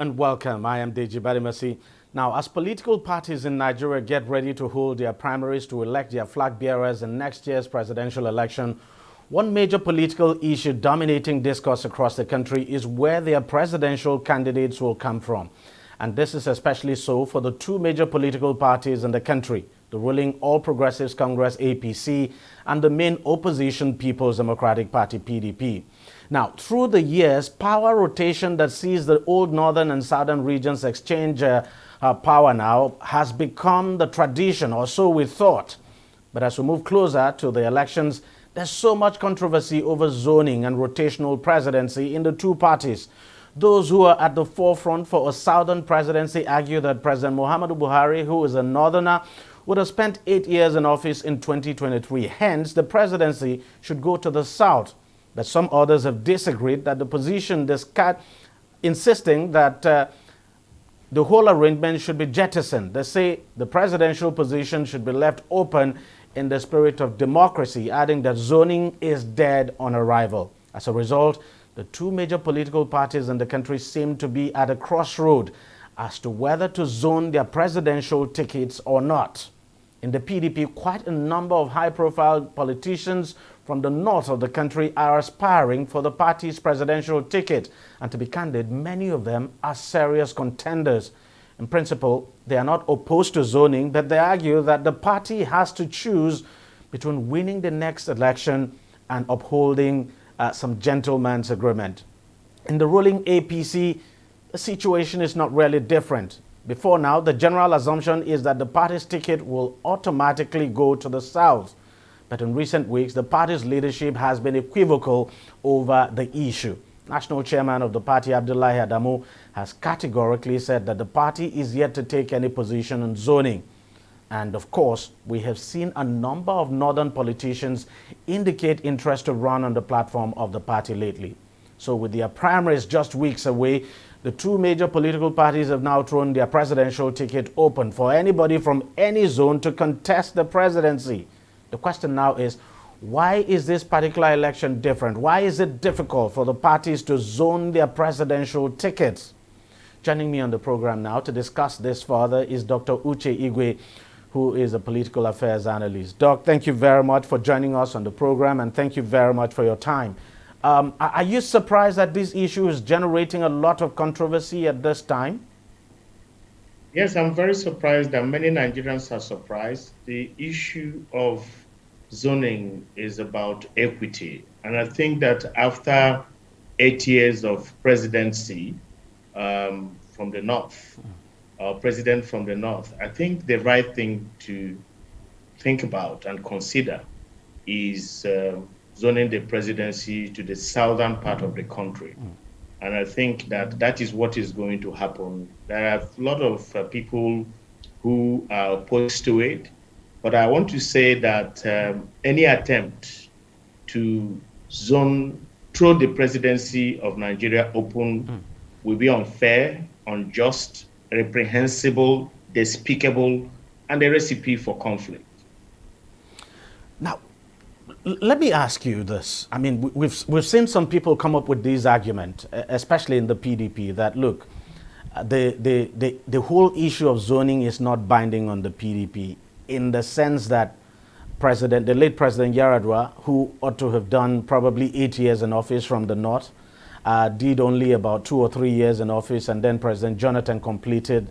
and welcome. I am DEJI360. Now, as political parties in Nigeria get ready to hold their primaries to elect their flag bearers in next year's presidential election, one major political issue dominating discourse across the country is where their presidential candidates will come from. And this is especially so for the two major political parties in the country, the ruling All Progressives Congress APC and the main opposition People's Democratic Party PDP. Now, through the years, power rotation that sees the old northern and southern regions exchange power now has become the tradition, or so we thought. But as we move closer to the elections, there's so much controversy over zoning and rotational presidency in the two parties. Those who are at the forefront for a southern presidency argue that President Muhammadu Buhari, who is a northerner, would have spent 8 years in office in 2023. Hence, the presidency should go to the south. But some others have disagreed that the position insisting that the whole arrangement should be jettisoned. They say the presidential position should be left open in the spirit of democracy, adding that zoning is dead on arrival. As a result, the two major political parties in the country seem to be at a crossroad as to whether to zone their presidential tickets or not. In the PDP, quite a number of high-profile politicians from the north of the country are aspiring for the party's presidential ticket. And to be candid, many of them are serious contenders. In principle, they are not opposed to zoning, but they argue that the party has to choose between winning the next election and upholding some gentleman's agreement. In the ruling APC, the situation is not really different. Before now, the general assumption is that the party's ticket will automatically go to the south. But in recent weeks, the party's leadership has been equivocal over the issue. National chairman of the party, Abdullahi Adamu, has categorically said that the party is yet to take any position on zoning. And of course, we have seen a number of northern politicians indicate interest to run on the platform of the party lately. So with their primaries just weeks away, the two major political parties have now thrown their presidential ticket open for anybody from any zone to contest the presidency. The question now is, why is this particular election different? Why is it difficult for the parties to zone their presidential tickets? Joining me on the program now to discuss this further is Dr. Uche Igu, who is a political affairs analyst. Doc, thank you very much for joining us on the program, and thank you very much for your time. Are you surprised that this issue is generating a lot of controversy at this time? Yes, I'm very surprised that many Nigerians are surprised. The issue of zoning is about equity. And I think that after 8 years of presidency from the North, president from the North, I think the right thing to think about and consider is zoning the presidency to the southern part of the country. And I think that that is what is going to happen. There are a lot of people who are opposed to it, but I want to say that any attempt to throw the presidency of Nigeria open will be unfair, unjust, reprehensible, despicable, and a recipe for conflict. Now, let me ask you this. I mean, we've seen some people come up with this argument, especially in the PDP, that look, the whole issue of zoning is not binding on the PDP in the sense that the late President Yaradua, who ought to have done probably 8 years in office from the north, did only about 2 or 3 years in office, and then President Jonathan completed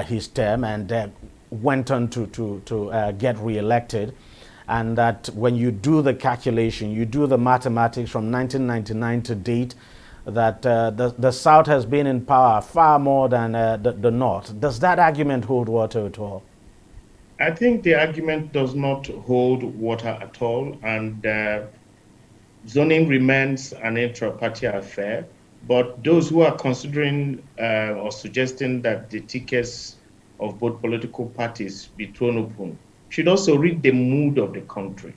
his term and went on to get re-elected. And that when you do the calculation, you do the mathematics from 1999 to date, that the South has been in power far more than the North. Does that argument hold water at all? I think the argument does not hold water at all, and zoning remains an intra-party affair. But those who are considering or suggesting that the tickets of both political parties be thrown open should also read the mood of the country.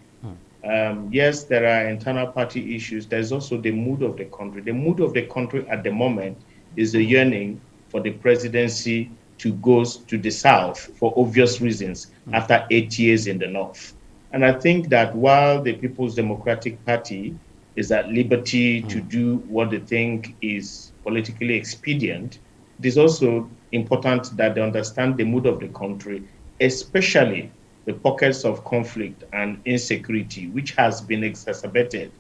Yes, there are internal party issues. There's also the mood of the country. The mood of the country at the moment is a yearning for the presidency to go to the south for obvious reasons after 8 years in the north. And I think that while the People's Democratic Party is at liberty to do what they think is politically expedient, it is also important that they understand the mood of the country, especially the pockets of conflict and insecurity, which has been exacerbated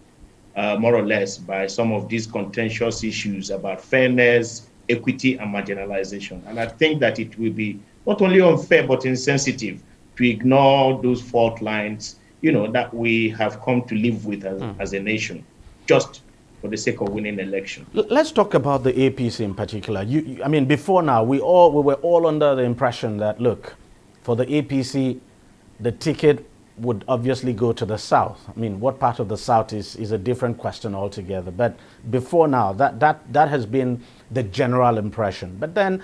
more or less by some of these contentious issues about fairness, equity, and marginalization. And I think that it will be not only unfair but insensitive to ignore those fault lines, that we have come to live with as a nation, just for the sake of winning election. Let's talk about the APC in particular. I mean, before now, we were all under the impression that, look, for the APC, the ticket would obviously go to the South. I mean, what part of the South is a different question altogether. But before now, that has been the general impression. But then,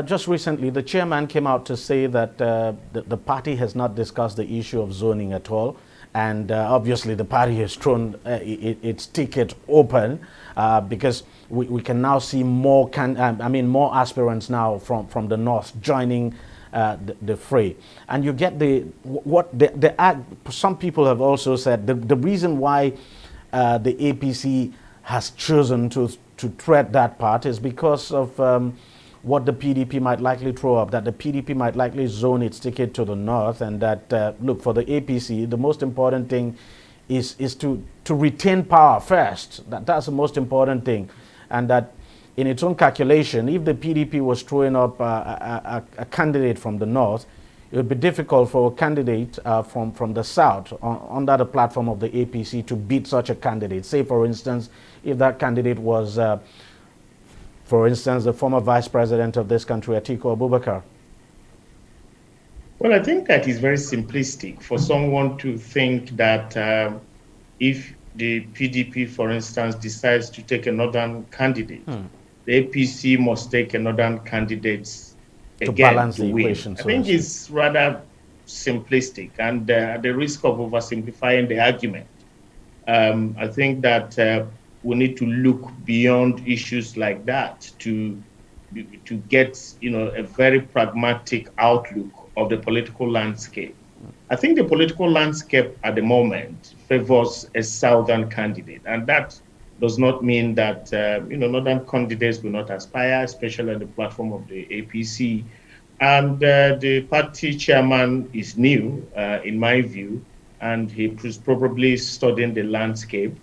just recently, the chairman came out to say that the party has not discussed the issue of zoning at all. And obviously, the party has thrown its ticket open because we can now see more aspirants now from the North joining the fray. And you get some people have also said the reason why the APC has chosen to tread that path is because of what the PDP might likely throw up, that the PDP might likely zone its ticket to the North, and that, look, for the APC, the most important thing is to retain power first. That's the most important thing. And that in its own calculation, if the PDP was throwing up a candidate from the North, it would be difficult for a candidate from the South under the platform of the APC to beat such a candidate. Say, for instance, if that candidate was, for instance, the former vice president of this country, Atiku Abubakar. Well, I think that is very simplistic for someone to think that if the PDP, for instance, decides to take a northern candidate, the APC must take a northern candidate to balance the equation. I think it's rather simplistic, and at the risk of oversimplifying the argument, I think that we need to look beyond issues like that to get a very pragmatic outlook of the political landscape. I think the political landscape at the moment favors a southern candidate, and that does not mean that northern candidates will not aspire, especially on the platform of the APC. And the party chairman is new, in my view, and he is probably studying the landscape.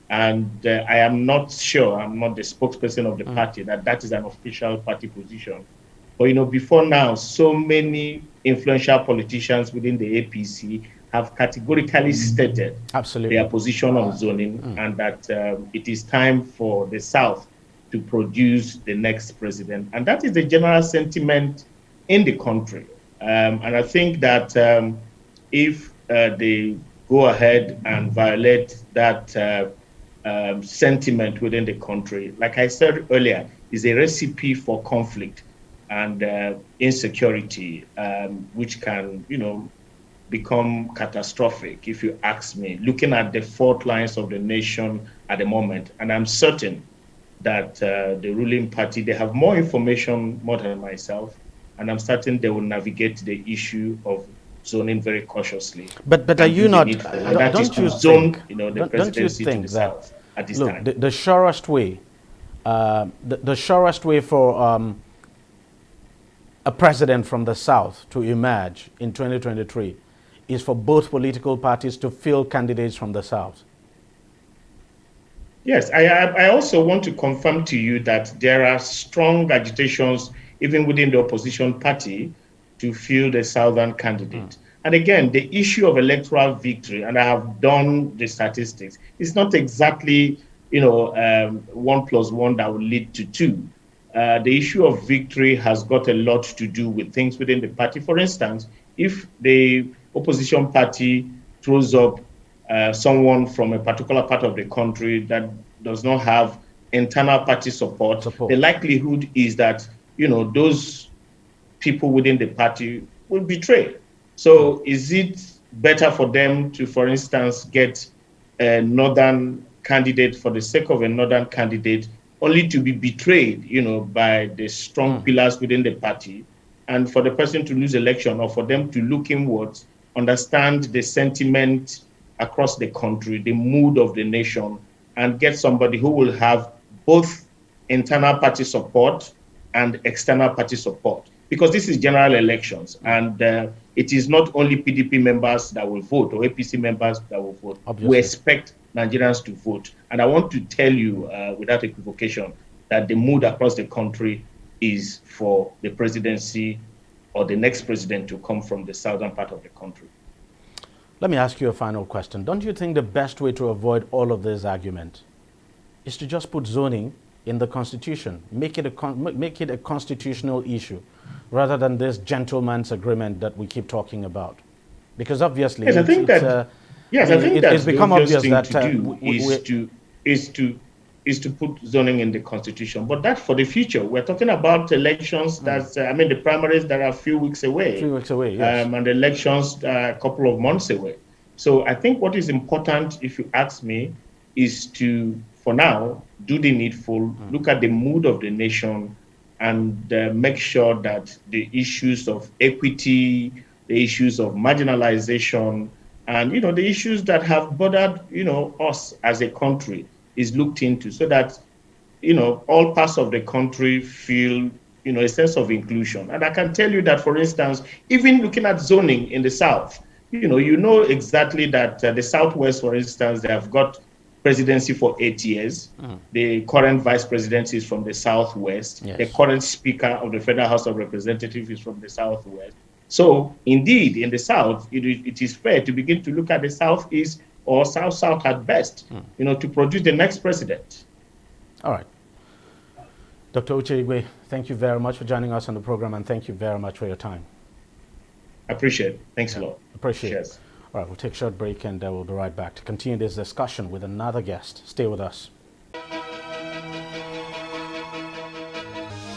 And I am not sure, I'm not the spokesperson of the party, that is an official party position. But, before now, so many influential politicians within the APC have categorically stated their position on zoning and that it is time for the South to produce the next president. And that is the general sentiment in the country. And I think that if they go ahead and violate that sentiment within the country, like I said earlier, is a recipe for conflict and insecurity, which can, become catastrophic, if you ask me, looking at the fault lines of the nation at the moment. And I'm certain that the ruling party, they have more information more than myself, and I'm certain they will navigate the issue of zoning very cautiously. But are you not? Don't you think? The presidency to the South at this time. The surest way, the surest way for a president from the South to emerge in 2023 is for both political parties to field candidates from the South. Yes, I also want to confirm to you that there are strong agitations even within the opposition party to field a southern candidate. And again, the issue of electoral victory, and I have done the statistics, it's not exactly 1 + 1 that will lead to 2. The issue of victory has got a lot to do with things within the party. For instance, if the opposition party throws up someone from a particular part of the country that does not have internal party support, the likelihood is that those people within the party will betray. So is it better for them to, for instance, get a northern candidate for the sake of a northern candidate, only to be betrayed, by the strong pillars within the party, and for the person to lose election, or for them to look inwards, understand the sentiment across the country, the mood of the nation, and get somebody who will have both internal party support and external party support, because this is general elections, and it is not only PDP members that will vote or APC members that will vote. Obviously. We expect Nigerians to vote. And I want to tell you without equivocation that the mood across the country is for the presidency or the next president to come from the southern part of the country. Let me ask you a final question. Don't you think the best way to avoid all of this argument is to just put zoning in the Constitution, make it a constitutional issue, rather than this gentleman's agreement that we keep talking about? Because obviously, yes, I think that it's become obvious that is to put zoning in the Constitution. But that's for the future. We're talking about elections that's, the primaries that are a few weeks away. A few weeks away, yes. And the elections a couple of months away. So I think what is important, if you ask me, is to, for now, do the needful, look at the mood of the nation, and make sure that the issues of equity, the issues of marginalization, and the issues that have bothered us as a country is looked into, so that all parts of the country feel a sense of inclusion. And I can tell you that, for instance, even looking at zoning in the South, you know exactly that the Southwest, for instance, they have got presidency for 8 years. The current vice president is from the Southwest. Yes. The current speaker of the Federal House of Representatives is from the Southwest. So indeed, in the South, it is fair to begin to look at the Southeast or South-South at best, to produce the next president. All right. Dr. Uche Igu, thank you very much for joining us on the program, and thank you very much for your time. I appreciate it. Thanks a lot. Appreciate Cheers. it. All right, we'll take a short break, and we'll be right back to continue this discussion with another guest. Stay with us.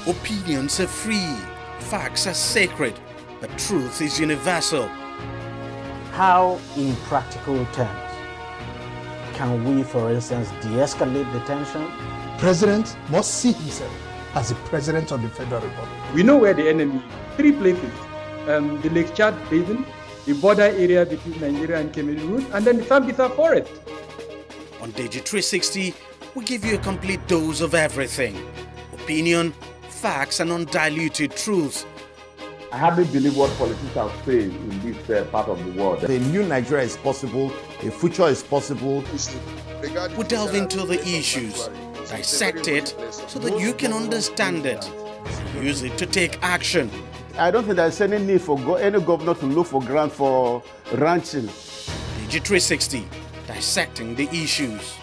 Opinions are free, facts are sacred, but truth is universal. How, in practical terms, can we, for instance, de-escalate the tension? President must see himself as the president of the Federal Republic. We know where the enemy is. 3 places. The Lake Chad Basin, the border area between Nigeria and Cameroon, and then the Sambisa Forest. On DEJI360, we give you a complete dose of everything. Opinion, facts, and undiluted truth. I hardly believe what politicians say in this part of the world. A new Nigeria is possible, a future is possible. We delve into the issues, dissect it so that you can understand it, and use it to take action. I don't think there's any need for any governor to look for grant for ranching. DEJI360, dissecting the issues.